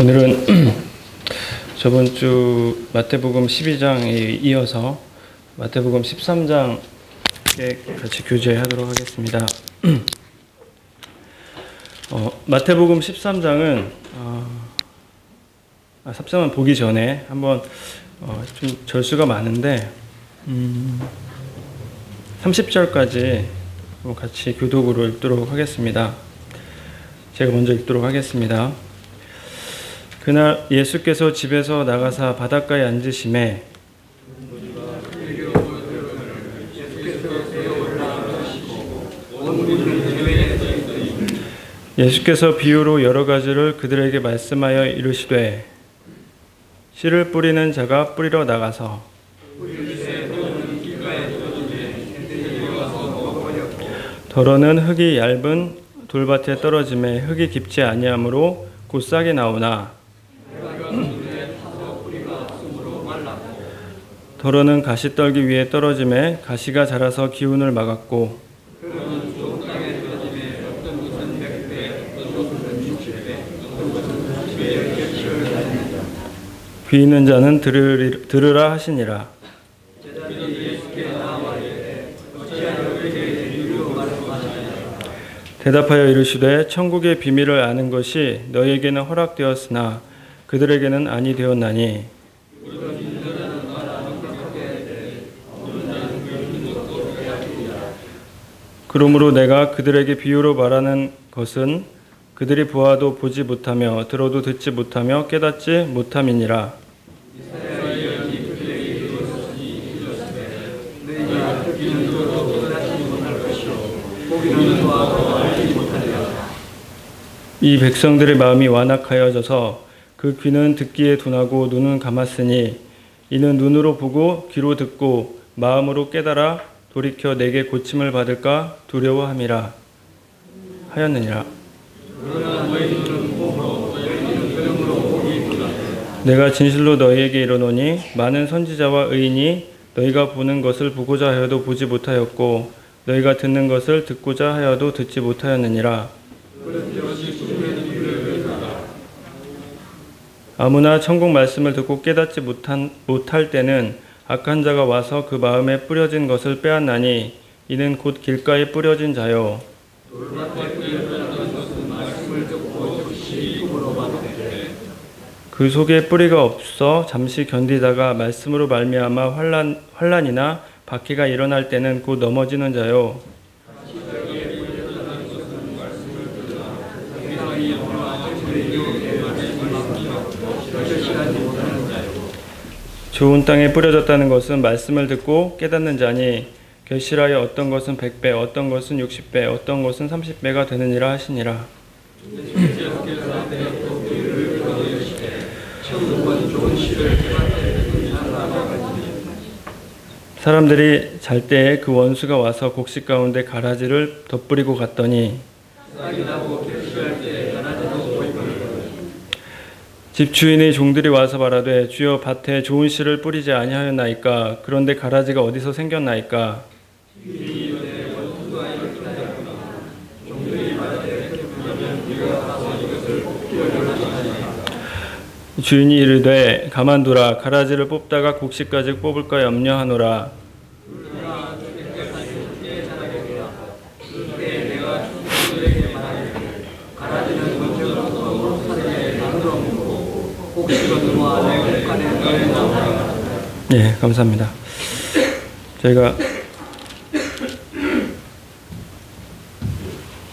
오늘은 저번 주 마태복음 12장에 이어서 마태복음 13장에 같이 교제하도록 하겠습니다. 마태복음 13장은 13장 보기 전에 한번 좀 절수가 많은데 30절까지 같이 교독으로 읽도록 하겠습니다. 제가 먼저 읽도록 하겠습니다. 그날 예수께서 집에서 나가사 바닷가에 앉으심에 예수께서 비유로 여러 가지를 그들에게 말씀하여 이르시되 씨를 뿌리는 자가 뿌리러 나가서 더러는 흙이 얇은 돌밭에 떨어짐에 흙이 깊지 아니하므로 곧 싹이 나오나 더러는 가시떨기 위에 떨어짐에 가시가 자라서 기운을 막았고 귀 있는 자는 들으라 하시니라. 대답하여 이르시되 천국의 비밀을 아는 것이 너희에게는 허락되었으나 그들에게는 아니 되었나니 그러므로 내가 그들에게 비유로 말하는 것은 그들이 보아도 보지 못하며 들어도 듣지 못하며 깨닫지 못함이니라. 이 백성들의 마음이 완악하여져서 그 귀는 듣기에 둔하고 눈은 감았으니 이는 눈으로 보고 귀로 듣고 마음으로 깨달아 돌이켜 내게 고침을 받을까 두려워함이라 하였느니라. 내가 진실로 너희에게 이르노니 많은 선지자와 의인이 너희가 보는 것을 보고자 하여도 보지 못하였고 너희가 듣는 것을 듣고자 하여도 듣지 못하였느니라. 아무나 천국 말씀을 듣고 깨닫지 못할 때는 악한 자가 와서 그 마음에 뿌려진 것을 빼앗나니 이는 곧 길가에 뿌려진 자요 그 속에 뿌리가 없어 잠시 견디다가 말씀으로 말미암아 환난이나 박해가 일어날 때는 곧 넘어지는 자요 좋은 땅에 뿌려졌다는 것은 말씀을 듣고 깨닫는 자니 결실하여 어떤 것은 100배, 어떤 것은 60배, 어떤 것은 30배가 되느니라 하시니라. 사람들이 잘 때에 그 원수가 와서 곡식 가운데 가라지를 덧뿌리고 갔더니 집주인의 종들이 와서 말하되 주여 밭에 좋은 씨를 뿌리지 아니하였나이까 그런데 가라지가 어디서 생겼나이까 주인이 이르되 가만두라 가라지를 뽑다가 곡식까지 뽑을까 염려하노라. 예, 감사합니다. 저희가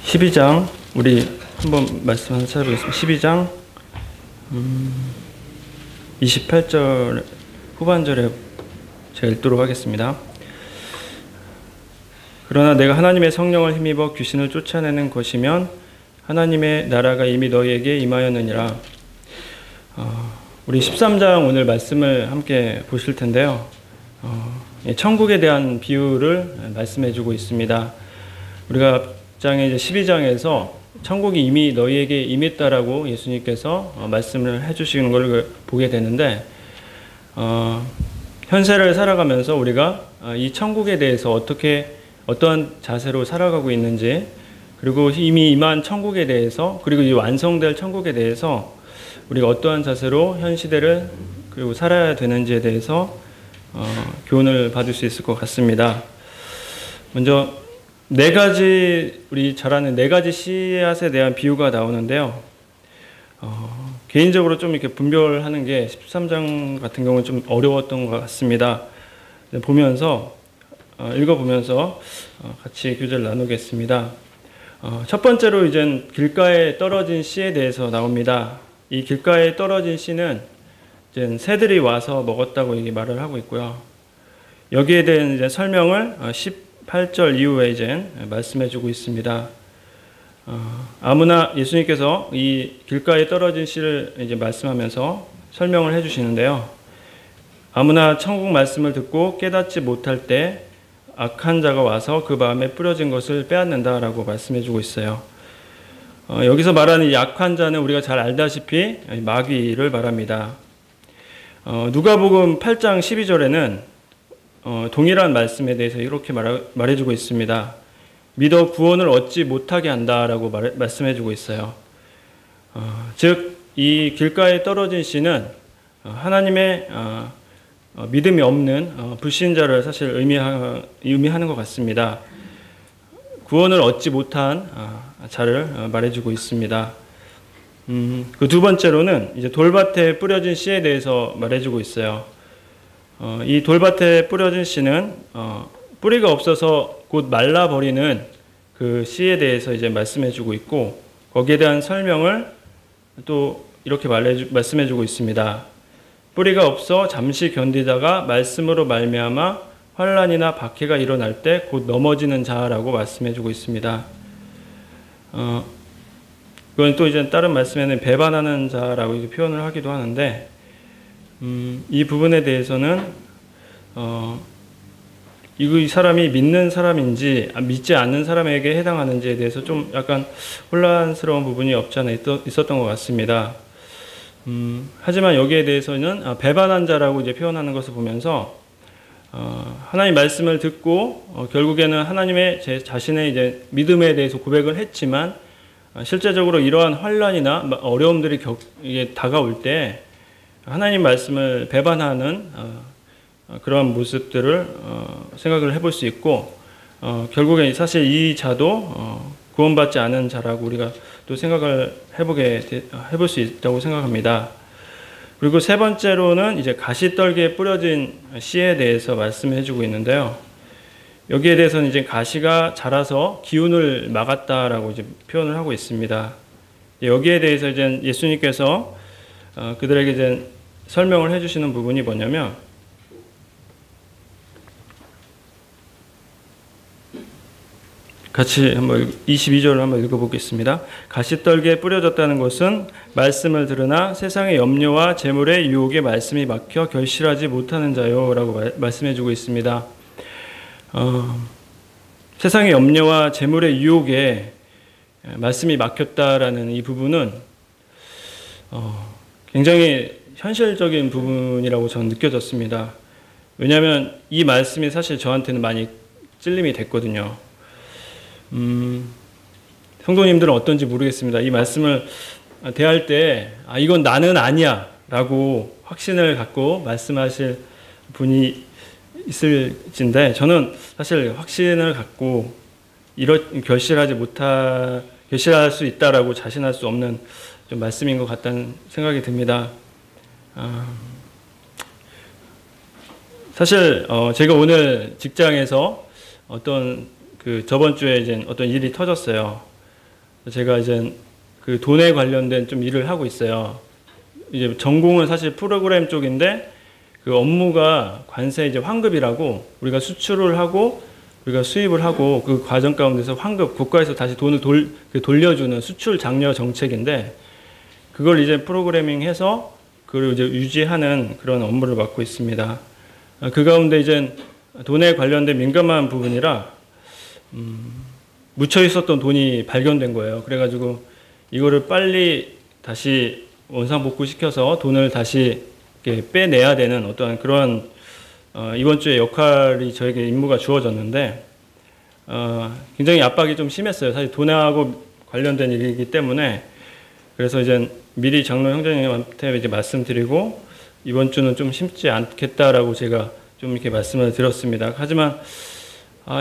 12장 우리 한번 말씀 하나 찾아보겠습니다. 12장 28절 후반절에 제가 읽도록 하겠습니다. 그러나 내가 하나님의 성령을 힘입어 귀신을 쫓아내는 것이면 하나님의 나라가 이미 너희에게 임하였느니라. 우리 13장 오늘 말씀을 함께 보실 텐데요. 천국에 대한 비유를 말씀해 주고 있습니다. 우리가 이제 12장에서 천국이 이미 너희에게 임했다라고 예수님께서 말씀을 해주시는 걸 보게 되는데 현세를 살아가면서 우리가 이 천국에 대해서 어떠한 자세로 살아가고 있는지 그리고 이미 임한 천국에 대해서 그리고 이 완성될 천국에 대해서 우리가 어떠한 자세로 현 시대를 그리고 살아야 되는지에 대해서 교훈을 받을 수 있을 것 같습니다. 먼저 네 가지, 우리 잘 아는 네 가지 씨앗에 대한 비유가 나오는데요. 개인적으로 좀 이렇게 분별하는 게 13장 같은 경우는 좀 어려웠던 것 같습니다. 읽어보면서 같이 교제를 나누겠습니다. 첫 번째로 이제 길가에 떨어진 씨에 대해서 나옵니다. 이 길가에 떨어진 씨는 이제 새들이 와서 먹었다고 이게 말을 하고 있고요. 여기에 대한 이제 설명을 18절 이후에 이제 말씀해주고 있습니다. 아무나 예수님께서 이 길가에 떨어진 씨를 이제 말씀하면서 설명을 해주시는데요. 아무나 천국 말씀을 듣고 깨닫지 못할 때 악한 자가 와서 그 마음에 뿌려진 것을 빼앗는다라고 말씀해주고 있어요. 여기서 말하는 이 악한 자는 우리가 잘 알다시피 마귀를 말합니다. 누가복음 8장 12절에는 동일한 말씀에 대해서 이렇게 말해주고 있습니다. 믿어 구원을 얻지 못하게 한다라고 말씀해주고 있어요. 즉 이 길가에 떨어진 씨는 하나님의 믿음이 없는 불신자를 사실 의미하는 것 같습니다. 구원을 얻지 못한 자를 말해주고 있습니다. 그 두 번째로는 이제 돌밭에 뿌려진 씨에 대해서 말해주고 있어요. 이 돌밭에 뿌려진 씨는 뿌리가 없어서 곧 말라버리는 그 씨에 대해서 이제 말씀해주고 있고, 거기에 대한 설명을 또 이렇게 말씀해주고 있습니다. 뿌리가 없어 잠시 견디다가 말씀으로 말미암아 환난이나 박해가 일어날 때 곧 넘어지는 자라고 말씀해주고 있습니다. 그건 또 이제 다른 말씀에는 배반하는 자라고 이렇게 표현을 하기도 하는데, 이 부분에 대해서는 이 사람이 믿는 사람인지 믿지 않는 사람에게 해당하는지에 대해서 좀 약간 혼란스러운 부분이 없지 않아 있었던 것 같습니다. 하지만 여기에 대해서는 배반한 자라고 이제 표현하는 것을 보면서 하나님 말씀을 듣고 결국에는 하나님의 제 자신의 이제 믿음에 대해서 고백을 했지만 실제적으로 이러한 환난이나 어려움들이 이게 다가올 때 하나님 말씀을 배반하는 그러한 모습들을 생각을 해볼 수 있고, 결국에 사실 이 자도 구원받지 않은 자라고 우리가 또 생각을 해볼 수 있다고 생각합니다. 그리고 세 번째로는 이제 가시떨기에 뿌려진 씨에 대해서 말씀해주고 있는데요. 여기에 대해서는 이제 가시가 자라서 기운을 막았다라고 이제 표현을 하고 있습니다. 여기에 대해서 이제 예수님께서 그들에게 이제 설명을 해주시는 부분이 뭐냐면, 같이 한번 22절을 한번 읽어보겠습니다. 가시떨기에 뿌려졌다는 것은 말씀을 들으나 세상의 염려와 재물의 유혹에 말씀이 막혀 결실하지 못하는 자요 라고 말씀해주고 있습니다. 세상의 염려와 재물의 유혹에 말씀이 막혔다라는 이 부분은 굉장히 현실적인 부분이라고 저는 느껴졌습니다. 왜냐하면 이 말씀이 사실 저한테는 많이 찔림이 됐거든요. 성도님들은 어떤지 모르겠습니다. 이 말씀을 대할 때 이건 나는 아니야 라고 확신을 갖고 말씀하실 분이 있을진데, 저는 사실 확신을 갖고 결실할 수 있다라고 자신할 수 없는 좀 말씀인 것 같다는 생각이 듭니다. 사실 제가 오늘 직장에서 저번 주에 이제 어떤 일이 터졌어요. 제가 이제 그 돈에 관련된 좀 일을 하고 있어요. 이제 전공은 사실 프로그램 쪽인데 그 업무가 관세 이제 환급이라고, 우리가 수출을 하고 우리가 수입을 하고 그 과정 가운데서 환급, 국가에서 다시 돈을 돌려주는 수출 장려 정책인데, 그걸 이제 프로그래밍해서 그걸 이제 유지하는 그런 업무를 맡고 있습니다. 그 가운데 이제 돈에 관련된 민감한 부분이라 묻혀 있었던 돈이 발견된 거예요. 그래가지고 이거를 빨리 다시 원상복구시켜서 돈을 다시 이렇게 빼내야 되는 어떤 그런 이번 주에 역할이 저에게 임무가 주어졌는데, 굉장히 압박이 좀 심했어요. 사실 돈하고 관련된 일이기 때문에 그래서 이제 미리 장로 형제님한테 이제 말씀드리고 이번 주는 좀 심지 않겠다라고 제가 좀 이렇게 말씀을 드렸습니다. 하지만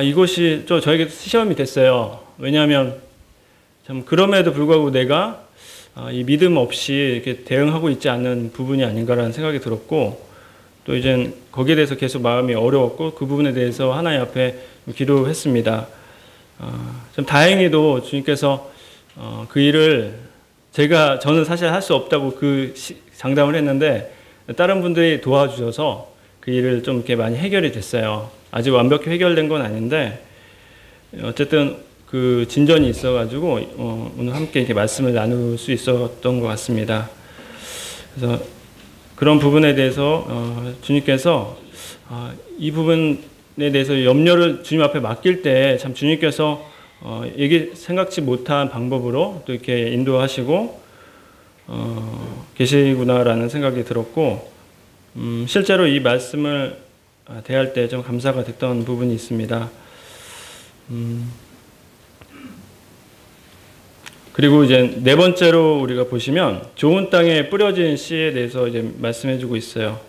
이것이 좀 저에게 시험이 됐어요. 왜냐하면 참 그럼에도 불구하고 내가 이 믿음 없이 이렇게 대응하고 있지 않는 부분이 아닌가라는 생각이 들었고, 또 이제 거기에 대해서 계속 마음이 어려웠고 그 부분에 대해서 하나님 앞에 기도했습니다. 좀 다행히도 주님께서 그 일을 저는 사실 할 수 없다고 장담을 했는데 다른 분들이 도와주셔서 그 일을 좀 이렇게 많이 해결이 됐어요. 아직 완벽히 해결된 건 아닌데 어쨌든 그 진전이 있어가지고 오늘 함께 이렇게 말씀을 나눌 수 있었던 것 같습니다. 그래서 그런 부분에 대해서 주님께서 이 부분에 대해서 염려를 주님 앞에 맡길 때 참 주님께서 생각지 못한 방법으로 또 이렇게 인도하시고 계시구나라는 생각이 들었고, 실제로 이 말씀을 대할 때 좀 감사가 됐던 부분이 있습니다. 그리고 이제 네 번째로 우리가 보시면 좋은 땅에 뿌려진 씨에 대해서 이제 말씀해주고 있어요.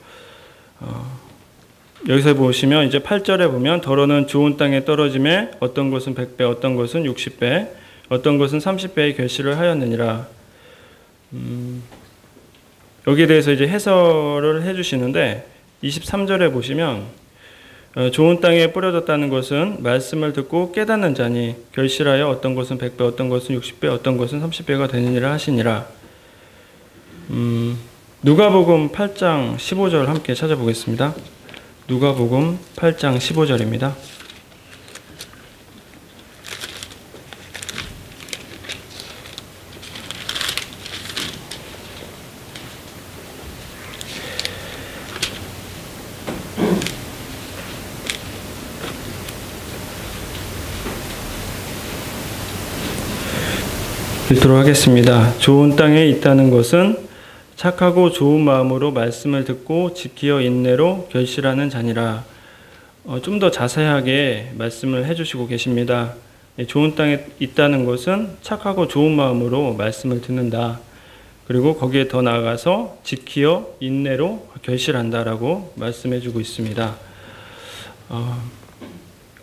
여기서 보시면 이제 8절에 보면 더러는 좋은 땅에 떨어짐에 어떤 것은 100배, 어떤 것은 60배, 어떤 것은 30배의 결실을 하였느니라. 여기에 대해서 이제 해설을 해주시는데 23절에 보시면 좋은 땅에 뿌려졌다는 것은 말씀을 듣고 깨닫는 자니 결실하여 어떤 것은 100배, 어떤 것은 60배, 어떤 것은 30배가 되느니라 하시니라. 누가복음 8장 15절 함께 찾아보겠습니다. 누가복음 8장 15절입니다. 읽도록 하겠습니다. 좋은 땅에 있다는 것은 착하고 좋은 마음으로 말씀을 듣고 지키어 인내로 결실하는 자니라. 좀 더 자세하게 말씀을 해주시고 계십니다. 좋은 땅에 있다는 것은 착하고 좋은 마음으로 말씀을 듣는다. 그리고 거기에 더 나아가서 지키어 인내로 결실한다라고 말씀해주고 있습니다.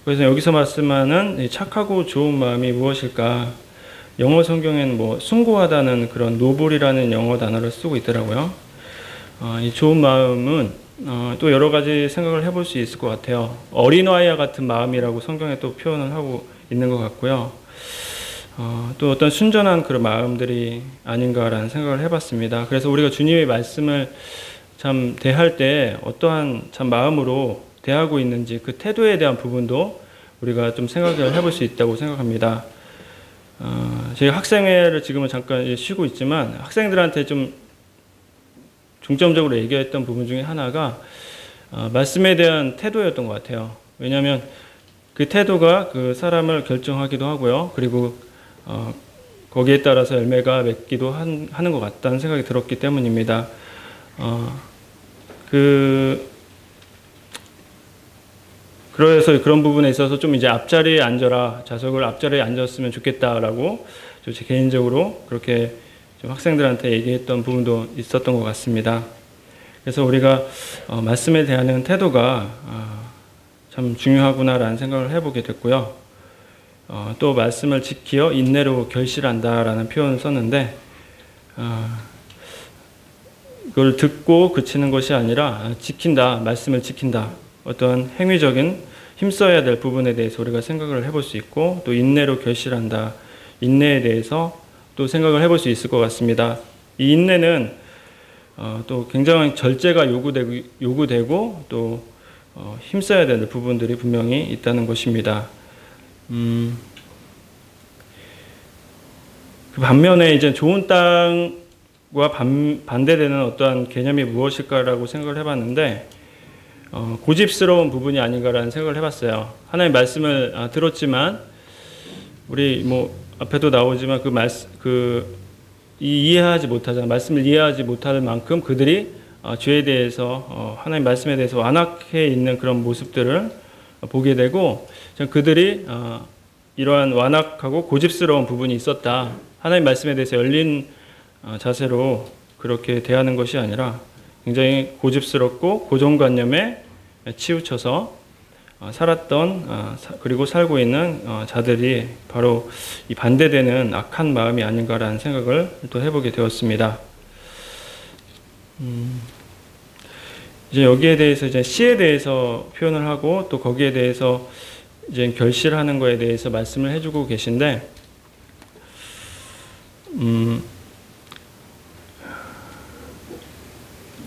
그래서 여기서 말씀하는 착하고 좋은 마음이 무엇일까? 영어 성경에는 숭고하다는 그런 노블이라는 영어 단어를 쓰고 있더라고요. 이 좋은 마음은 또 여러 가지 생각을 해볼 수 있을 것 같아요. 어린아이와 같은 마음이라고 성경에 또 표현을 하고 있는 것 같고요. 또 어떤 순전한 그런 마음들이 아닌가라는 생각을 해봤습니다. 그래서 우리가 주님의 말씀을 참 대할 때 어떠한 참 마음으로 대하고 있는지 그 태도에 대한 부분도 우리가 좀 생각을 해볼 수 있다고 생각합니다. 제가 학생회를 지금은 잠깐 쉬고 있지만 학생들한테 좀 중점적으로 얘기했던 부분 중에 하나가 말씀에 대한 태도였던 것 같아요. 왜냐하면 그 태도가 그 사람을 결정하기도 하고요. 그리고 거기에 따라서 열매가 맺기도 하는 것 같다는 생각이 들었기 때문입니다. 그래서 그런 부분에 있어서 좀 이제 앞자리에 앉아라, 좌석을 앞자리에 앉았으면 좋겠다라고 제 개인적으로 그렇게 좀 학생들한테 얘기했던 부분도 있었던 것 같습니다. 그래서 우리가 말씀에 대한 태도가 참 중요하구나라는 생각을 해보게 됐고요. 또 말씀을 지키어 인내로 결실한다라는 표현을 썼는데 그걸 듣고 그치는 것이 아니라 지킨다, 말씀을 지킨다. 어떤 행위적인 힘써야 될 부분에 대해서 우리가 생각을 해볼 수 있고 또 인내로 결실한다. 인내에 대해서 또 생각을 해볼 수 있을 것 같습니다. 이 인내는 또 굉장한 절제가 요구되고 또 힘써야 되는 부분들이 분명히 있다는 것입니다. 그 반면에 이제 좋은 땅과 반대되는 어떠한 개념이 무엇일까라고 생각을 해봤는데 고집스러운 부분이 아닌가라는 생각을 해봤어요. 하나님의 말씀을 들었지만 우리 앞에도 나오지만 이해하지 못하잖아. 말씀을 이해하지 못할 만큼 그들이 죄에 대해서 하나님 말씀에 대해서 완악해 있는 그런 모습들을 보게 되고 그들이 이러한 완악하고 고집스러운 부분이 있었다. 하나님 말씀에 대해서 열린 자세로 그렇게 대하는 것이 아니라 굉장히 고집스럽고 고정관념에 치우쳐서 살았던 그리고 살고 있는 자들이 바로 이 반대되는 악한 마음이 아닌가라는 생각을 또 해보게 되었습니다. 이제 여기에 대해서 이제 씨에 대해서 표현을 하고 또 거기에 대해서 이제 결실하는 거에 대해서 말씀을 해주고 계신데,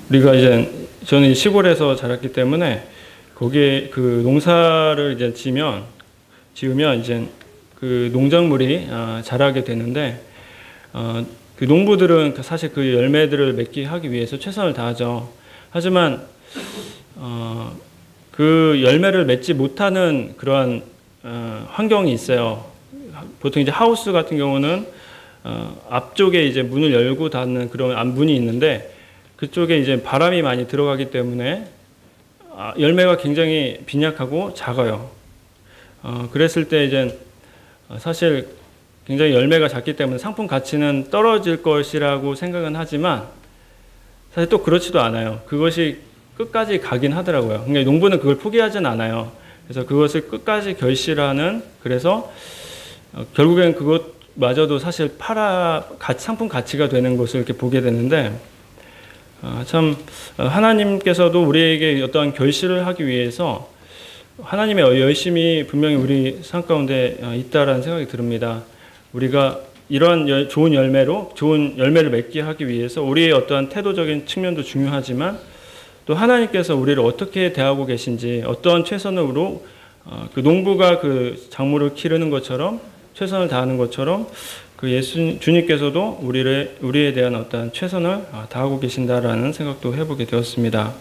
우리가 이제 저는 시골에서 자랐기 때문에 거기에 그 농사를 이제 지으면 이제 그 농작물이 자라게 되는데, 그 농부들은 사실 그 열매들을 맺기 하기 위해서 최선을 다하죠. 하지만 그 열매를 맺지 못하는 그러한 환경이 있어요. 보통 이제 하우스 같은 경우는 앞쪽에 이제 문을 열고 닫는 그런 앞문이 있는데, 그쪽에 이제 바람이 많이 들어가기 때문에 열매가 굉장히 빈약하고 작아요. 그랬을 때 이제 사실 굉장히 열매가 작기 때문에 상품 가치는 떨어질 것이라고 생각은 하지만 사실 또 그렇지도 않아요. 그것이 끝까지 가긴 하더라고요. 그러니까 농부는 그걸 포기하진 않아요. 그래서 그것을 끝까지 결실하는, 그래서 결국엔 그것마저도 사실 상품 가치가 되는 것을 이렇게 보게 되는데, 참 하나님께서도 우리에게 어떠한 결실을 하기 위해서 하나님의 열심이 분명히 우리 삶 가운데 있다라는 생각이 듭니다. 우리가 이러한 좋은 열매를 맺게 하기 위해서 우리의 어떠한 태도적인 측면도 중요하지만 또 하나님께서 우리를 어떻게 대하고 계신지, 어떠한 최선으로 그 농부가 그 작물을 기르는 것처럼 최선을 다하는 것처럼 그 주님께서도 우리에 대한 어떠한 최선을 다하고 계신다라는 생각도 해보게 되었습니다.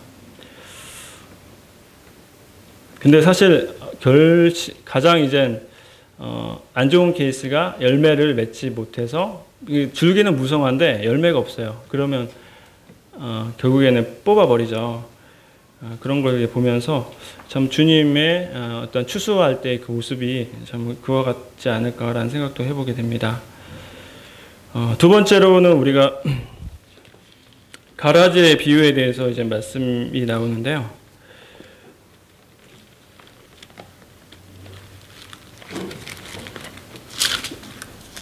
근데 사실 가장 이제 안 좋은 케이스가 열매를 맺지 못해서, 줄기는 무성한데 열매가 없어요. 그러면 결국에는 뽑아버리죠. 그런 걸 보면서 참 주님의 어떤 추수할 때 그 모습이 참 그와 같지 않을까라는 생각도 해보게 됩니다. 두 번째로는 우리가 가라지의 비유에 대해서 이제 말씀이 나오는데요.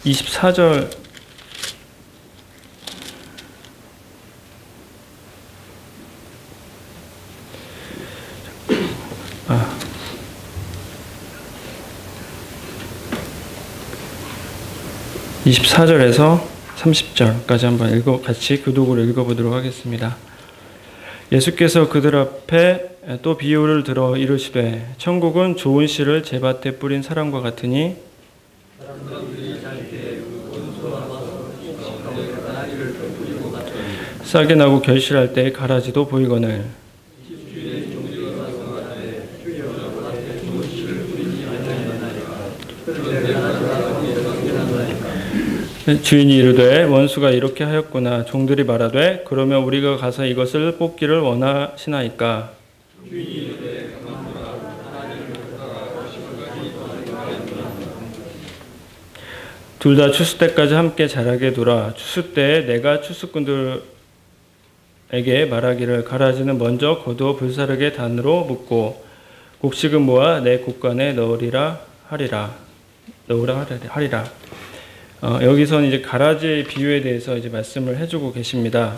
(24절) 24절에서 30절까지 한번 같이 교독으로 읽어보도록 하겠습니다. 예수께서 그들 앞에 또 비유를 들어 이르시되 천국은 좋은 씨를 제밭에 뿌린 사람과 같으니 싹이 나고 결실할 때 가라지도 보이거늘 주인이 이르되 원수가 이렇게 하였구나. 종들이 말하되 그러면 우리가 가서 이것을 뽑기를 원하시나이까. 둘 다 추수 때까지 함께 자라게 두라. 추수 때에 내가 추수꾼들에게 말하기를 가라지는 먼저 거두어 불사르게 단으로 묶고 곡식은 모아 내 곡간에 넣으라 하리라. 여기서는 이제 가라지의 비유에 대해서 이제 말씀을 해주고 계십니다.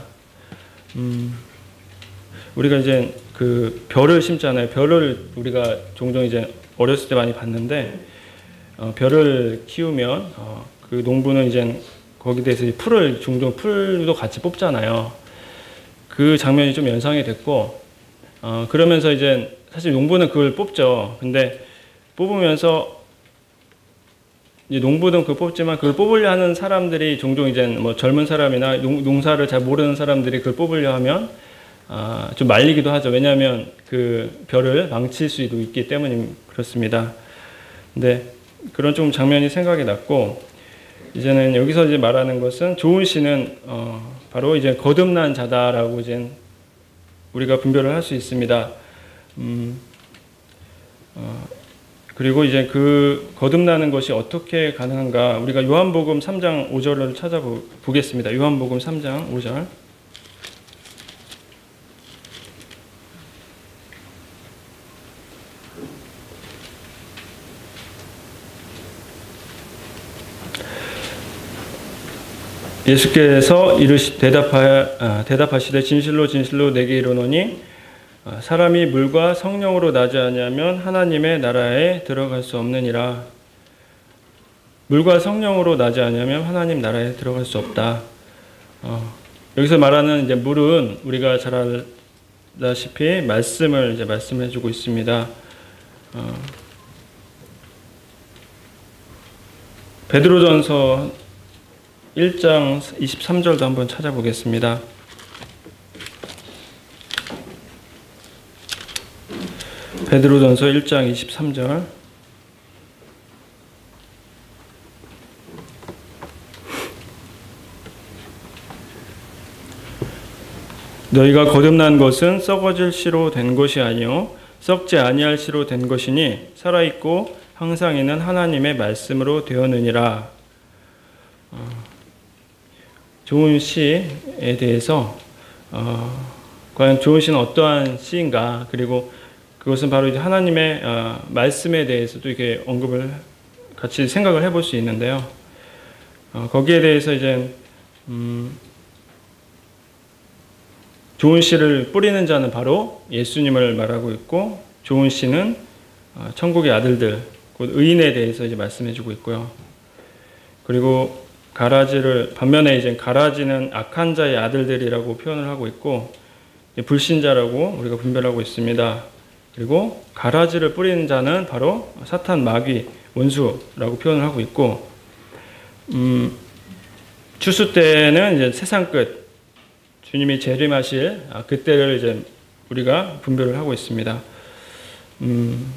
우리가 이제 그 벼를 심잖아요. 벼를 우리가 종종 이제 어렸을 때 많이 봤는데, 벼를 키우면 그 농부는 이제 거기에 대해서 종종 풀도 같이 뽑잖아요. 그 장면이 좀 연상이 됐고, 그러면서 이제 사실 농부는 그걸 뽑죠. 근데 뽑으면서 이제 농부는 그걸 뽑지만 그걸 뽑으려 하는 사람들이 종종 이제 뭐 젊은 사람이나 농사를 잘 모르는 사람들이 그걸 뽑으려 하면 좀 말리기도 하죠. 왜냐하면 그 벼를 망칠 수도 있기 때문에 그렇습니다. 근데 그런 좀 장면이 생각이 났고, 이제는 여기서 이제 말하는 것은 좋은 씨는 바로 이제 거듭난 자다라고 이제 우리가 분별을 할 수 있습니다. 그리고 이제 그 거듭나는 것이 어떻게 가능한가? 우리가 요한복음 3장 5절을 찾아보겠습니다. 요한복음 3장 5절. 예수께서 대답하시되 진실로 진실로 내게 이르노니 사람이 물과 성령으로 나지 아니하면 하나님의 나라에 들어갈 수 없느니라. 물과 성령으로 나지 아니하면 하나님 나라에 들어갈 수 없다. 여기서 말하는 이제 물은 우리가 잘 알다시피 말씀을 이제 말씀해주고 있습니다. 베드로전서 1장 23절도 한번 찾아보겠습니다. 베드로전서 1장 23절. 너희가 거듭난 것은 썩어질 씨로 된 것이 아니요 썩지 아니할 씨로 된 것이니 살아있고 항상 있는 하나님의 말씀으로 되었느니라. 좋은 시에 대해서 과연 좋은 시는 어떠한 시인가, 그리고 그것은 바로 이제 하나님의 말씀에 대해서도 이렇게 언급을 같이 생각을 해볼 수 있는데요. 거기에 대해서 이제 좋은 씨를 뿌리는 자는 바로 예수님을 말하고 있고, 좋은 씨는 천국의 아들들, 곧 의인에 대해서 이제 말씀해주고 있고요. 그리고 반면에 이제 가라지는 악한 자의 아들들이라고 표현을 하고 있고, 불신자라고 우리가 분별하고 있습니다. 그리고 가라지를 뿌리는 자는 바로 사탄, 마귀, 원수라고 표현을 하고 있고, 추수 때는 이제 세상 끝, 주님이 재림하실 그때를 이제 우리가 분별을 하고 있습니다.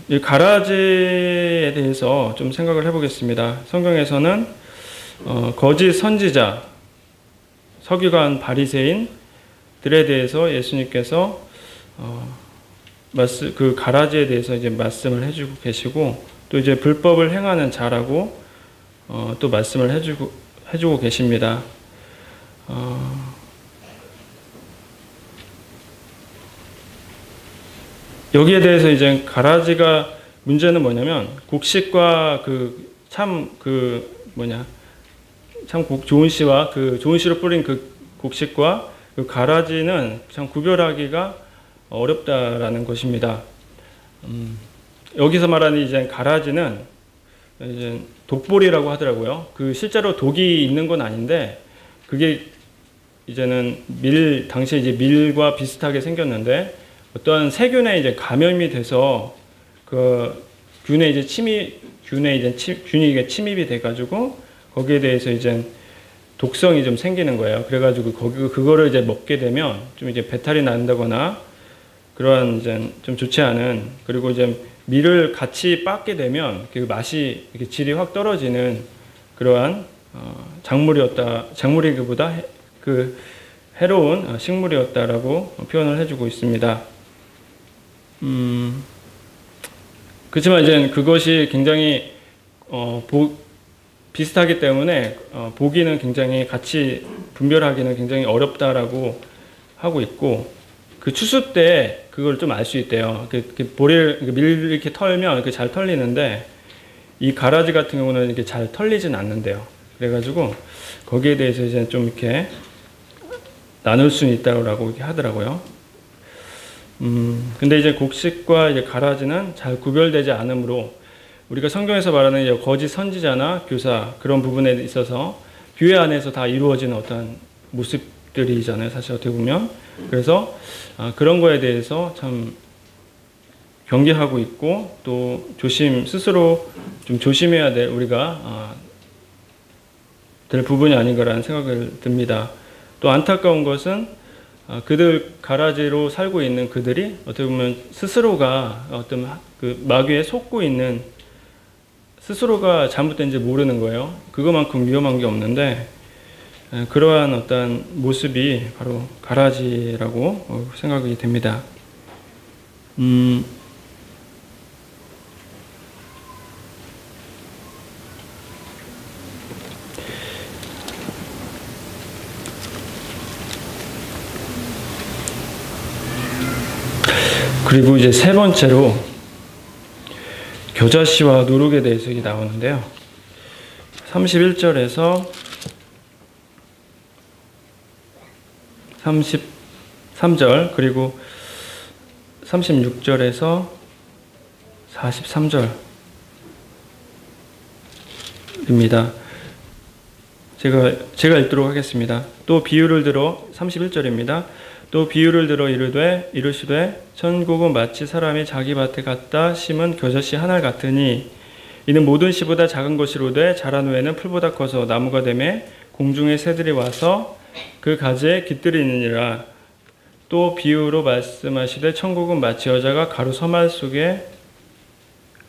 이 가라지에 대해서 좀 생각을 해보겠습니다. 성경에서는 거짓 선지자, 서기관, 바리새인들에 대해서 예수님께서 그 가라지에 대해서 이제 말씀을 해주고 계시고, 또 이제 불법을 행하는 자라고 또 말씀을 해주고 계십니다. 여기에 대해서 이제 가라지가 문제는 뭐냐면, 곡식과 참 좋은 씨와 그 좋은 씨로 뿌린 그 곡식과 그 가라지는 참 구별하기가 어렵다라는 것입니다. 여기서 말하는 이제 가라지는 이제 독보리라고 하더라고요. 실제로 독이 있는 건 아닌데, 그게 이제는 당시에 이제 밀과 비슷하게 생겼는데, 어떤 세균에 이제 감염이 돼서 균이 이제 침입이 돼가지고 거기에 대해서 이제 독성이 좀 생기는 거예요. 그래가지고 그거를 이제 먹게 되면 좀 이제 배탈이 난다거나 그러한 이제 좀 좋지 않은, 그리고 이제 밀을 같이 빻게 되면 그 맛이 이렇게 질이 확 떨어지는 그러한 작물이기보다 해로운 식물이었다라고 표현을 해주고 있습니다. 그렇지만 이제 그것이 굉장히 비슷하기 때문에 보기는 굉장히 같이 분별하기는 굉장히 어렵다라고 하고 있고, 그 추수 때 그걸 좀 알 수 있대요. 밀을 이렇게 털면 잘 털리는데, 이 가라지 같은 경우는 이렇게 잘 털리진 않는데요. 그래가지고 거기에 대해서 이제 좀 이렇게 나눌 수는 있다고 이렇게 하더라고요. 근데 이제 곡식과 이제 가라지는 잘 구별되지 않으므로, 우리가 성경에서 말하는 거짓 선지자나 교사, 그런 부분에 있어서 교회 안에서 다 이루어지는 어떤 모습들이잖아요, 사실 어떻게 보면. 그래서 그런 거에 대해서 참 경계하고 있고, 또 스스로 좀 조심해야 될 우리가 될 부분이 아닌가라는 생각을 듭니다. 또 안타까운 것은 그들 가라지로 살고 있는 그들이 어떻게 보면 스스로가 어떤 마귀에 속고 있는, 스스로가 잘못된지 모르는 거예요. 그거만큼 위험한 게 없는데, 그러한 어떤 모습이 바로 가라지라고 생각이 됩니다. 그리고 이제 세 번째로 겨자씨와 누룩에 대해서 나오는데요. 31절에서 33절 그리고 36절에서 43절입니다. 제가 읽도록 하겠습니다. 또 비유를 들어 31절입니다. 또 비유를 들어 이르시되 천국은 마치 사람이 자기 밭에 갖다 심은 겨자씨 한 알 같으니 이는 모든 씨보다 작은 것이로되 자란 후에는 풀보다 커서 나무가 되매 공중의 새들이 와서 그 가지에 깃들이느니라. 또 비유로 말씀하시되 천국은 마치 여자가 가루 서말 속에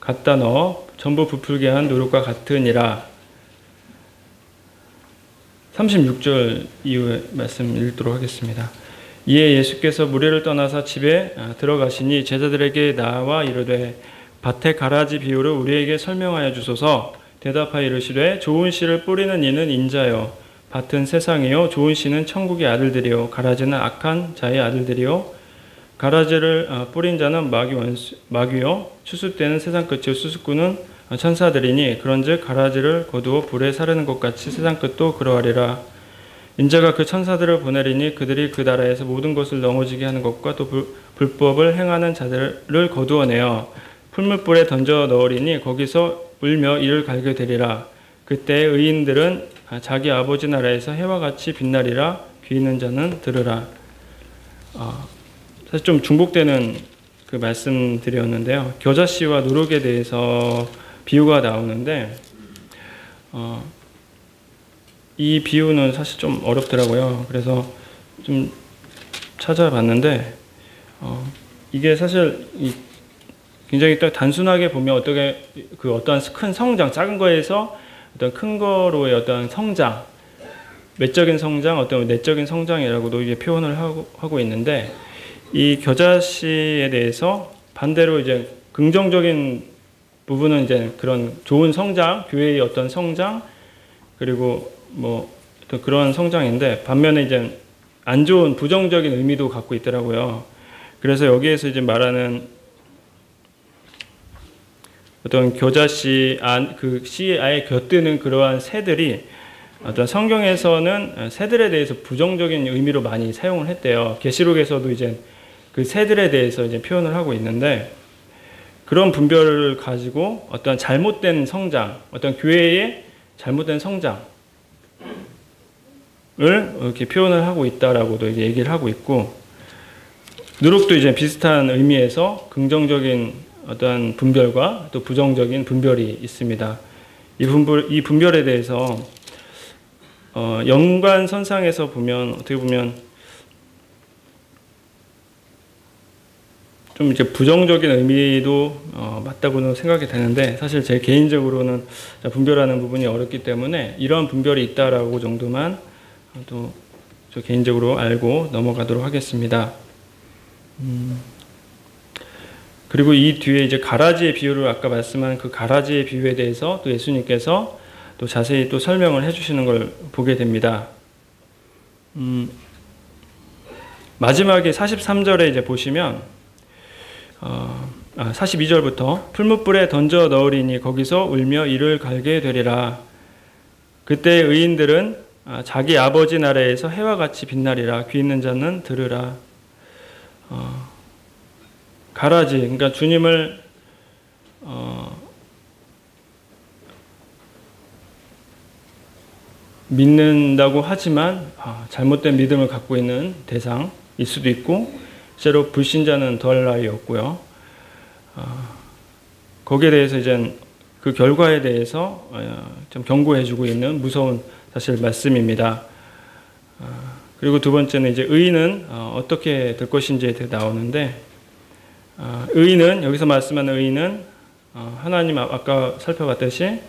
갖다 넣어 전부 부풀게 한 누룩과 같으니라. 36절 이후의 말씀 읽도록 하겠습니다. 이에 예수께서 무리를 떠나사 집에 들어가시니 제자들에게 나와 이르되 밭의 가라지 비유를 우리에게 설명하여 주소서. 대답하여 이르시되 좋은 씨를 뿌리는 이는 인자요 밭은 세상이요 좋은 씨는 천국의 아들들이요 가라지는 악한 자의 아들들이요 가라지를 뿌린 자는 마귀요 추수 때는 세상 끝이요 수수꾼은 천사들이니 그런즉 가라지를 거두어 불에 사르는 것 같이 세상 끝도 그러하리라. 인자가 그 천사들을 보내리니 그들이 그 나라에서 모든 것을 넘어지게 하는 것과 또 불법을 행하는 자들을 거두어내어 풀무불에 던져 넣으리니 거기서 울며 이를 갈게 되리라. 그때 의인들은 자기 아버지 나라에서 해와 같이 빛나리라. 귀 있는 자는 들으라. 사실 좀 중복되는 그 말씀드렸는데요. 겨자씨와 누룩에 대해서 비유가 나오는데 이 비유는 사실 좀 어렵더라고요. 그래서 좀 찾아봤는데 이게 사실 굉장히 딱 단순하게 보면 어떠한 큰 성장, 작은 거에서 어떤 큰 거로의 어떤 성장, 외적인 성장, 어떤 내적인 성장이라고도 이게 표현을 하고 있는데 이 겨자씨에 대해서 반대로 이제 긍정적인 부분은 이제 그런 좋은 성장, 교회의 어떤 성장, 그리고 뭐 또 그런 성장인데 반면에 이제 안 좋은 부정적인 의미도 갖고 있더라고요. 그래서 여기에서 이제 말하는 어떤 겨자씨 그 씨에 아예 곁드는 그러한 새들이 어떤 성경에서는 새들에 대해서 부정적인 의미로 많이 사용을 했대요. 계시록에서도 이제 그 새들에 대해서 이제 표현을 하고 있는데 그런 분별을 가지고 어떤 잘못된 성장, 어떤 교회의 잘못된 성장을 이렇게 표현을 하고 있다라고도 이제 얘기를 하고 있고 누룩도 이제 비슷한 의미에서 긍정적인 어떤 분별과 또 부정적인 분별이 있습니다. 이 분별에 대해서 연관선상에서 보면 어떻게 보면 좀 이제 부정적인 의미도 맞다고는 생각이 되는데 사실 제 개인적으로는 분별하는 부분이 어렵기 때문에 이러한 분별이 있다라고 정도만 또 저 개인적으로 알고 넘어가도록 하겠습니다. 그리고 이 뒤에 이제 가라지의 비유를 아까 말씀한 그 가라지의 비유에 대해서 또 예수님께서 또 자세히 또 설명을 해주시는 걸 보게 됩니다. 마지막에 43절에 이제 보시면 42절부터 풀무불에 던져 넣으리니 거기서 울며 이를 갈게 되리라. 그때 의인들은 자기 아버지 나라에서 해와 같이 빛나리라. 귀 있는 자는 들으라. 가라지, 그러니까 주님을 믿는다고 하지만 잘못된 믿음을 갖고 있는 대상일 수도 있고 실제로 불신자는 덜 나위 없고요. 거기에 대해서 이제 그 결과에 대해서 좀 경고해주고 있는 무서운 사실 말씀입니다. 그리고 두 번째는 이제 의인은 어떻게 될 것인지에 대해 나오는데 의인은 여기서 말씀하는 의인은 하나님 아까 살펴봤듯이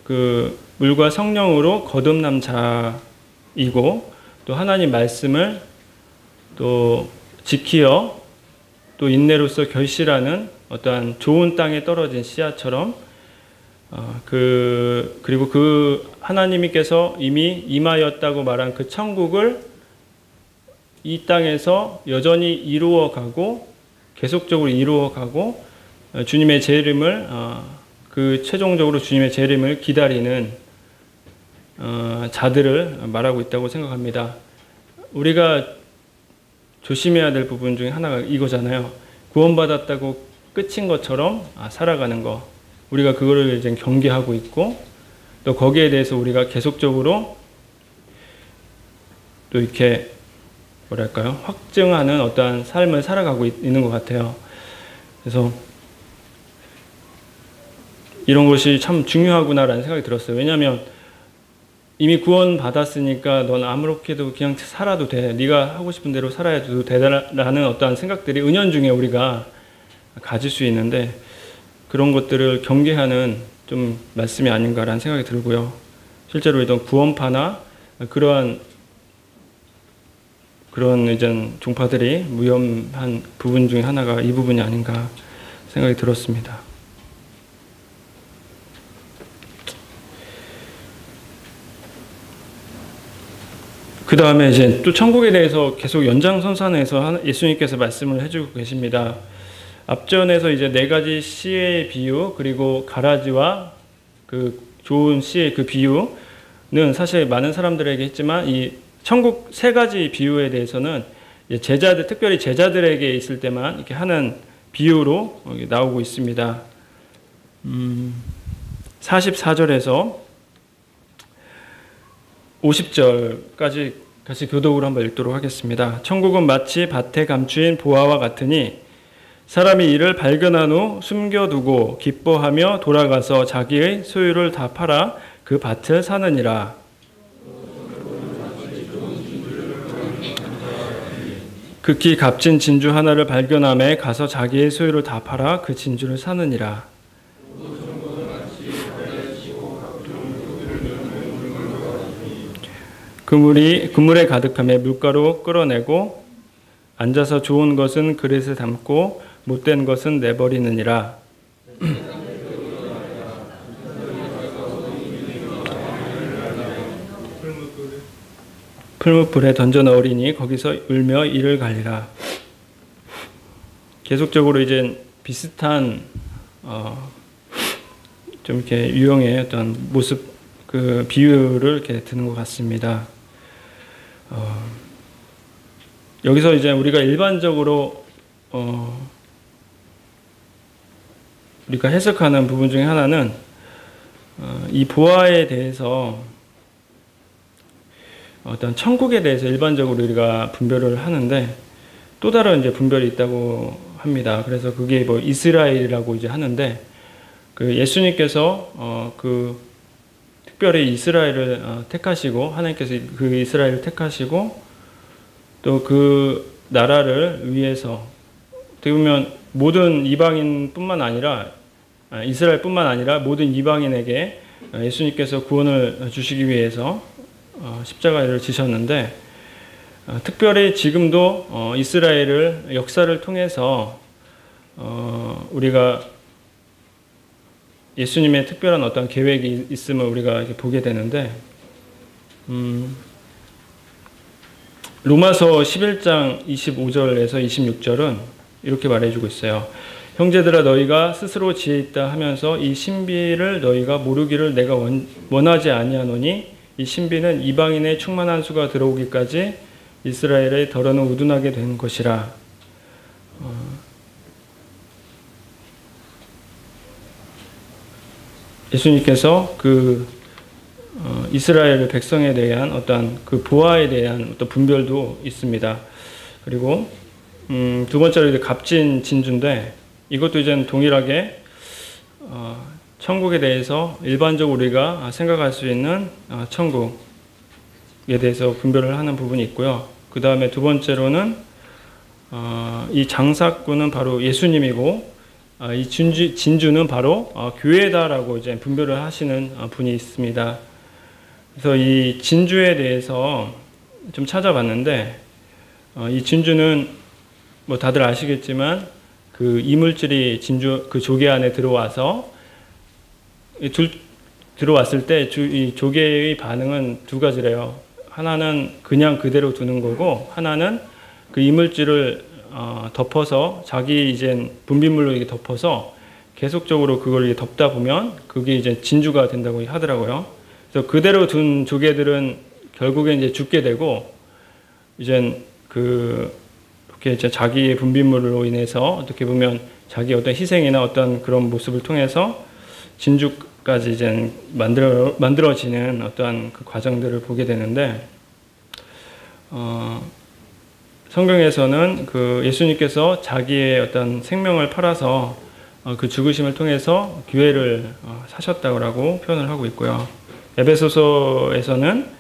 그 물과 성령으로 거듭난 자이고 또 하나님 말씀을 또 지키어 또 인내로서 결실하는 어떠한 좋은 땅에 떨어진 씨앗처럼 그리고 그 하나님께서 이미 임하였다고 말한 그 천국을 이 땅에서 여전히 이루어가고 계속적으로 이루어가고 주님의 재림을 그 최종적으로 주님의 재림을 기다리는 자들을 말하고 있다고 생각합니다. 우리가 조심해야 될 부분 중에 하나가 이거잖아요. 구원받았다고 끝인 것처럼 살아가는 거. 우리가 그거를 이제 경계하고 있고 또 거기에 대해서 우리가 계속적으로 또 이렇게 뭐랄까요? 확증하는 어떠한 삶을 살아가고 있는 것 같아요. 그래서 이런 것이 참 중요하구나라는 생각이 들었어요. 왜냐하면 이미 구원 받았으니까 넌 아무렇게도 그냥 살아도 돼. 네가 하고 싶은 대로 살아야도 되라는 어떠한 생각들이 은연중에 우리가 가질 수 있는데 그런 것들을 경계하는 좀 말씀이 아닌가라는 생각이 들고요. 실제로 이런 구원파나 그런 이제 종파들이 위험한 부분 중에 하나가 이 부분이 아닌가 생각이 들었습니다. 그 다음에 이제 또 천국에 대해서 계속 연장선상에서 예수님께서 말씀을 해주고 계십니다. 앞전에서 이제 4가지 씨의 비유 그리고 가라지와 그 좋은 씨의 그 비유는 사실 많은 사람들에게 했지만 이 천국 3가지 비유에 대해서는 제자들 특별히 제자들에게 있을 때만 이렇게 하는 비유로 나오고 있습니다. 44절에서 50절까지 같이 교독으로 한번 읽도록 하겠습니다. 천국은 마치 밭에 감추인 보화와 같으니 사람이 이를 발견한 후 숨겨두고 기뻐하며 돌아가서 자기의 소유를 다 팔아 그 밭을 사느니라. 극히 값진 진주 하나를 발견함에 가서 자기의 소유를 다 팔아 그 진주를 사느니라. 그물에 가득함에 물가로 끌어내고 앉아서 좋은 것은 그릇에 담고 못된 것은 내버리느니라. 풀무불에 던져 넣으리니 거기서 울며 이를 갈리라. 계속적으로 이제 비슷한 좀 이렇게 유형의 어떤 모습 그 비유를 이렇게 드는 것 같습니다. 여기서 이제 우리가 일반적으로 우리가 해석하는 부분 중에 하나는 이 보화에 대해서 어떤 천국에 대해서 일반적으로 우리가 분별을 하는데 또 다른 이제 분별이 있다고 합니다. 그래서 그게 뭐 이스라엘이라고 이제 하는데 그 예수님께서 그 특별히 이스라엘을 택하시고 하나님께서 그 이스라엘을 택하시고 또 그 나라를 위해서 어떻게 보면 모든 이방인뿐만 아니라 이스라엘뿐만 아니라 모든 이방인에게 예수님께서 구원을 주시기 위해서 십자가를 지셨는데 특별히 지금도 이스라엘을 역사를 통해서 우리가 예수님의 특별한 어떤 계획이 있음을 우리가 이렇게 보게 되는데 로마서 11장 25절에서 26절은 이렇게 말해주고 있어요. 형제들아 너희가 스스로 지혜 있다 하면서 이 신비를 너희가 모르기를 내가 원하지 아니하노니 이 신비는 이방인의 충만한 수가 들어오기까지 이스라엘의 덜어는 우둔하게 된 것이라. 예수님께서 그 이스라엘 백성에 대한 어떤 그 보화에 대한 어떤 분별도 있습니다. 그리고 두 번째로 이제 값진 진주인데 이것도 이제 동일하게 천국에 대해서 일반적으로 우리가 생각할 수 있는 천국에 대해서 분별을 하는 부분이 있고요. 그 다음에 두 번째로는 이 장사꾼은 바로 예수님이고 이 진주는 바로 교회다라고 이제 분별을 하시는 분이 있습니다. 그래서 이 진주에 대해서 좀 찾아봤는데 이 진주는 뭐 다들 아시겠지만 그 이물질이 진주 그 조개 안에 들어와서 들어왔을 때 이 조개의 반응은 두 가지래요. 하나는 그냥 그대로 두는 거고 하나는 그 이물질을 덮어서 자기 이제 분비물로 이게 덮어서 계속적으로 그걸 이제 덮다 보면 그게 이제 진주가 된다고 하더라고요. 그래서 그대로 둔 조개들은 결국에 이제 죽게 되고 이제 그렇게 이제 자기의 분비물로 인해서 어떻게 보면 자기 어떤 희생이나 어떤 그런 모습을 통해서 진주까지 이제 만들어지는 어떠한 그 과정들을 보게 되는데, 성경에서는 그 예수님께서 자기의 어떤 생명을 팔아서 그 죽으심을 통해서 기회를 사셨다고 표현을 하고 있고요. 에베소서에서는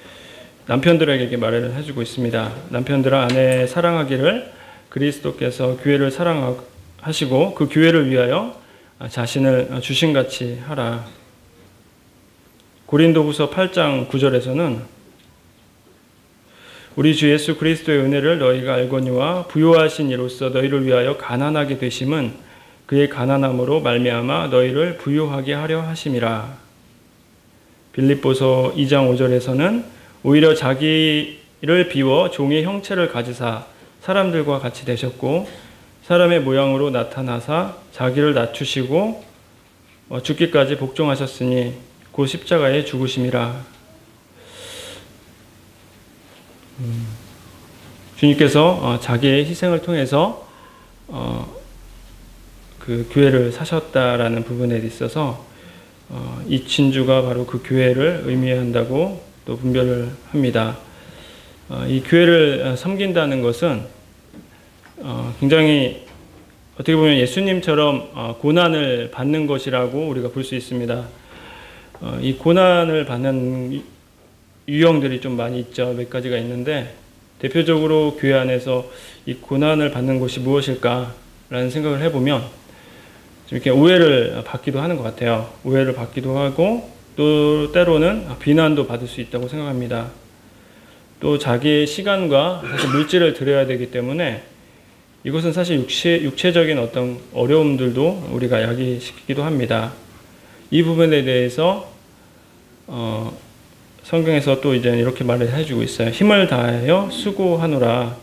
남편들에게 이렇게 말을 해주고 있습니다. 남편들아 아내 사랑하기를 그리스도께서 교회를 사랑하시고 그 교회를 위하여 자신을 주신같이 하라. 고린도후서 8장 9절에서는 우리 주 예수 그리스도의 은혜를 너희가 알거니와 부요하신 이로써 너희를 위하여 가난하게 되심은 그의 가난함으로 말미암아 너희를 부요하게 하려 하심이라. 빌립보서 2장 5절에서는 오히려 자기를 비워 종의 형체를 가지사 사람들과 같이 되셨고 사람의 모양으로 나타나사 자기를 낮추시고 죽기까지 복종하셨으니 곧 십자가에 죽으심이라. 주님께서 자기의 희생을 통해서 그 교회를 사셨다라는 부분에 있어서 이 진주가 바로 그 교회를 의미한다고 또 분별을 합니다. 이 교회를 섬긴다는 것은 굉장히 어떻게 보면 예수님처럼 고난을 받는 것이라고 우리가 볼 수 있습니다. 이 고난을 받는 유형들이 좀 많이 있죠. 몇 가지가 있는데 대표적으로 교회 안에서 이 고난을 받는 것이 무엇일까라는 생각을 해보면 좀 이렇게 오해를 받기도 하는 것 같아요. 오해를 받기도 하고 또 때로는 비난도 받을 수 있다고 생각합니다. 또 자기의 시간과 사실 물질을 들여야 되기 때문에 이것은 사실 육체적인 어떤 어려움들도 우리가 야기시키기도 합니다. 이 부분에 대해서 성경에서 또 이제 이렇게 말을 해주고 있어요. 힘을 다하여 수고하노라.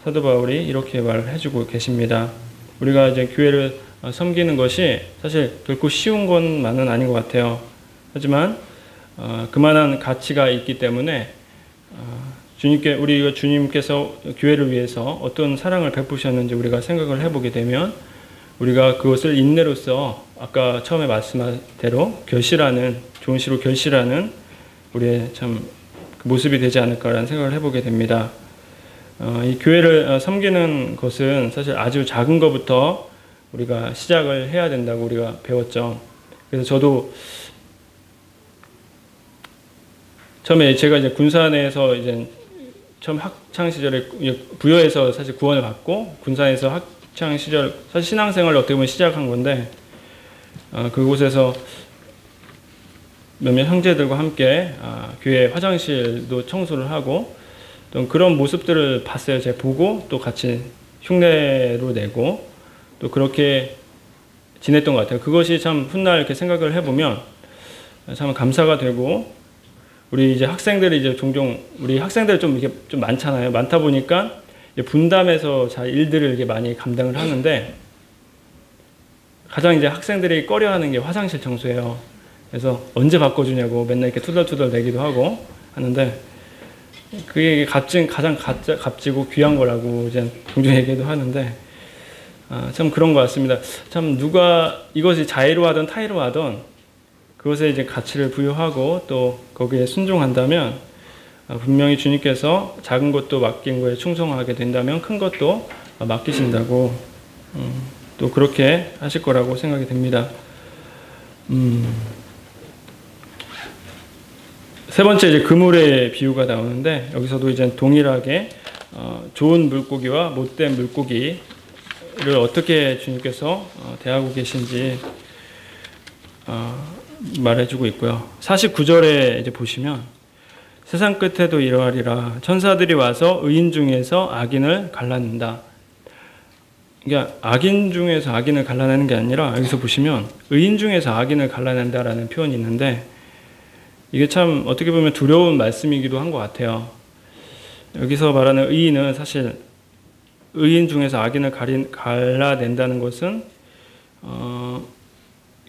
사도 바울이 이렇게 말을 해주고 계십니다. 우리가 이제 교회를 섬기는 것이 사실 결코 쉬운 것만은 아닌 것 같아요. 하지만 그만한 가치가 있기 때문에 우리 주님께서 교회를 위해서 어떤 사랑을 베푸셨는지 우리가 생각을 해보게 되면 우리가 그것을 인내로서 아까 처음에 말씀한 대로 결실하는, 좋은 시로 결실하는 우리의 참 모습이 되지 않을까라는 생각을 해보게 됩니다. 이 교회를 섬기는 것은 사실 아주 작은 것부터 우리가 시작을 해야 된다고 우리가 배웠죠. 그래서 저도 처음에 제가 이제 군산에서 이제 처음 학창 시절에 부여에서 사실 구원을 받고 군산에서 학창 시절 사실 신앙생활을 어떻게 보면 시작한 건데 그곳에서 몇몇 형제들과 함께 교회 화장실도 청소를 하고 또 그런 모습들을 봤어요. 제가 보고 또 같이 흉내로 내고 또 그렇게 지냈던 것 같아요. 그것이 참 훗날 이렇게 생각을 해보면 참 감사가 되고 우리 이제 학생들이 이제 종종 우리 학생들 좀 이렇게 좀 많잖아요. 많다 보니까 분담해서 잘 일들을 이렇게 많이 감당을 하는데 가장 이제 학생들이 꺼려하는 게 화장실 청소예요. 그래서 언제 바꿔주냐고 맨날 이렇게 투덜투덜 내기도 하고 하는데 그게 가장 값지고 귀한 거라고 이제 종종 얘기도 하는데 참 그런 것 같습니다. 참 누가 이것이 자의로 하든 타의로 하든 그것에 이제 가치를 부여하고 또 거기에 순종한다면 분명히 주님께서 작은 것도 맡긴 거에 충성하게 된다면 큰 것도 맡기신다고 또 그렇게 하실 거라고 생각이 됩니다. 세 번째 이제 그물의 비유가 나오는데 여기서도 이제 동일하게 좋은 물고기와 못된 물고기를 어떻게 주님께서 대하고 계신지 말해주고 있고요. 49절에 이제 보시면 세상 끝에도 이러하리라. 천사들이 와서 의인 중에서 악인을 갈라낸다. 그러니까 악인 중에서 악인을 갈라내는 게 아니라 여기서 보시면 의인 중에서 악인을 갈라낸다라는 표현이 있는데 이게 참 어떻게 보면 두려운 말씀이기도 한 것 같아요. 여기서 말하는 의인은 사실 의인 중에서 악인을 갈라낸다는 것은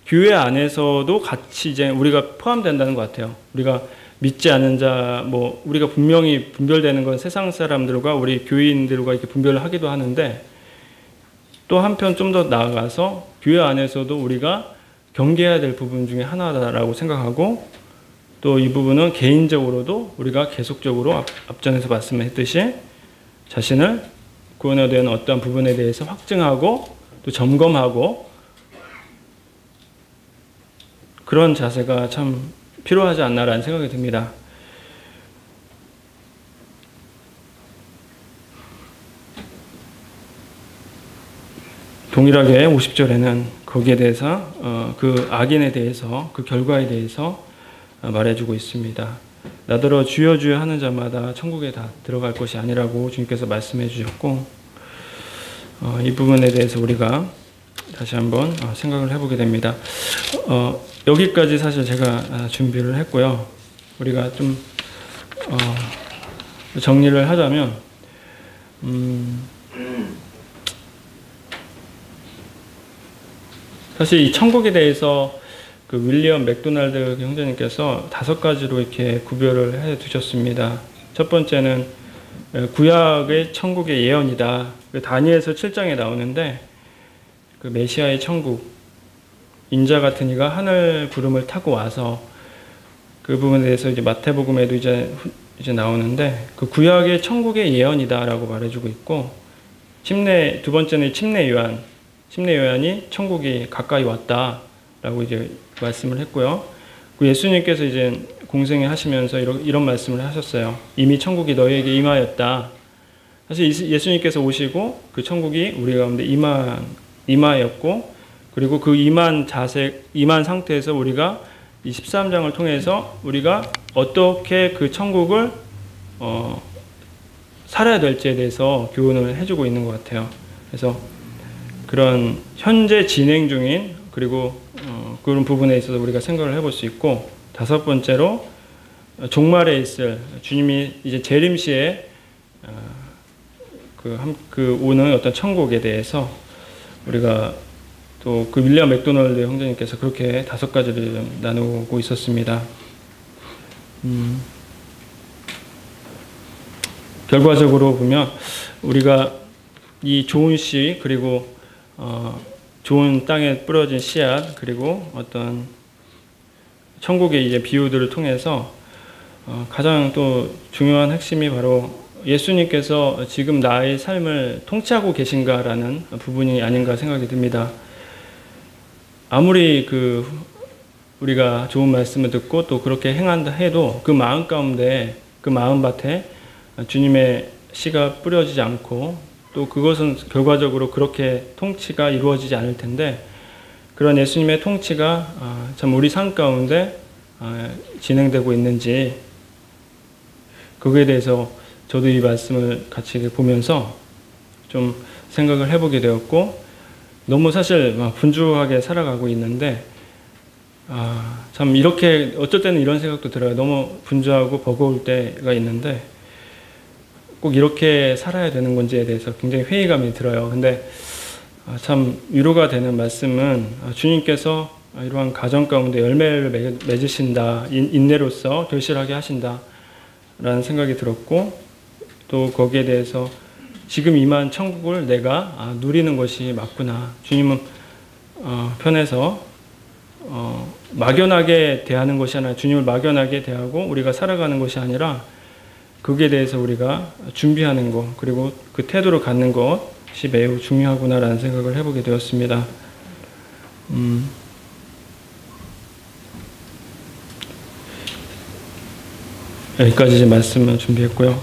교회 안에서도 같이 이제 우리가 포함된다는 것 같아요. 우리가 믿지 않은 자, 뭐 우리가 분명히 분별되는 건 세상 사람들과 우리 교인들과 이렇게 분별을 하기도 하는데, 또 한편 좀 더 나아가서 교회 안에서도 우리가 경계해야 될 부분 중에 하나다라고 생각하고, 또 이 부분은 개인적으로도 우리가 계속적으로 앞전에서 말씀했듯이 자신을 구원에 대한 어떠한 부분에 대해서 확증하고 또 점검하고, 그런 자세가 참 필요하지 않나라는 생각이 듭니다. 동일하게 50절에는 거기에 대해서 그 악인에 대해서 그 결과에 대해서 말해주고 있습니다. 나더러 주여 주여 하는 자마다 천국에 다 들어갈 것이 아니라고 주님께서 말씀해 주셨고, 이 부분에 대해서 우리가 다시 한번 생각을 해보게 됩니다. 여기까지 사실 제가 준비를 했고요. 우리가 좀 정리를 하자면, 사실 이 천국에 대해서 그 윌리엄 맥도날드 형제님께서 5가지로 이렇게 구별을 해 두셨습니다. 첫 번째는 구약의 천국의 예언이다. 다니엘서 7장에 나오는데, 그 메시아의 천국, 인자 같은 이가 하늘 구름을 타고 와서, 그 부분에 대해서 이제 마태복음에도 이제 나오는데, 그 구약의 천국의 예언이다라고 말해주고 있고, 두 번째는 침례 요한이 천국이 가까이 왔다라고 이제 말씀을 했고요. 그 예수님께서 이제 공생애 하시면서 이런 말씀을 하셨어요. 이미 천국이 너희에게 임하였다. 사실 예수님께서 오시고 그 천국이 우리 가운데 임하였고, 그리고 그 임한 상태에서 우리가 이 13장을 통해서 우리가 어떻게 그 천국을 살아야 될지에 대해서 교훈을 해주고 있는 것 같아요. 그래서 그런 현재 진행 중인, 그리고 그런 부분에 있어서 우리가 생각을 해볼 수 있고, 5번째로 종말에 있을 주님이 이제 재림시에 오는 어떤 천국에 대해서 우리가 또 그 윌리엄 맥도널드 형제님께서 그렇게 5가지를 나누고 있었습니다. 결과적으로 보면 우리가 이 좋은 씨, 그리고 좋은 땅에 뿌려진 씨앗, 그리고 어떤 천국의 이제 비유들을 통해서 가장 또 중요한 핵심이 바로 예수님께서 지금 나의 삶을 통치하고 계신가라는 부분이 아닌가 생각이 듭니다. 아무리 우리가 좋은 말씀을 듣고 또 그렇게 행한다 해도 그 마음 가운데, 그 마음밭에 주님의 씨가 뿌려지지 않고, 또 그것은 결과적으로 그렇게 통치가 이루어지지 않을 텐데, 그런 예수님의 통치가 참 우리 삶 가운데 진행되고 있는지, 그거에 대해서 저도 이 말씀을 같이 보면서 좀 생각을 해보게 되었고, 너무 사실 분주하게 살아가고 있는데, 참 이렇게 어쩔 때는 이런 생각도 들어요. 너무 분주하고 버거울 때가 있는데 꼭 이렇게 살아야 되는 건지에 대해서 굉장히 회의감이 들어요. 근데 참 위로가 되는 말씀은 주님께서 이러한 가정 가운데 열매를 맺으신다, 인내로서 결실하게 하신다 라는 생각이 들었고, 또 거기에 대해서 지금 임한 천국을 내가 누리는 것이 맞구나. 주님은 편에서 막연하게 대하는 것이 아니라, 주님을 막연하게 대하고 우리가 살아가는 것이 아니라 거기에 대해서 우리가 준비하는 것, 그리고 그 태도를 갖는 것이 매우 중요하구나라는 생각을 해보게 되었습니다. 여기까지 말씀을 준비했고요.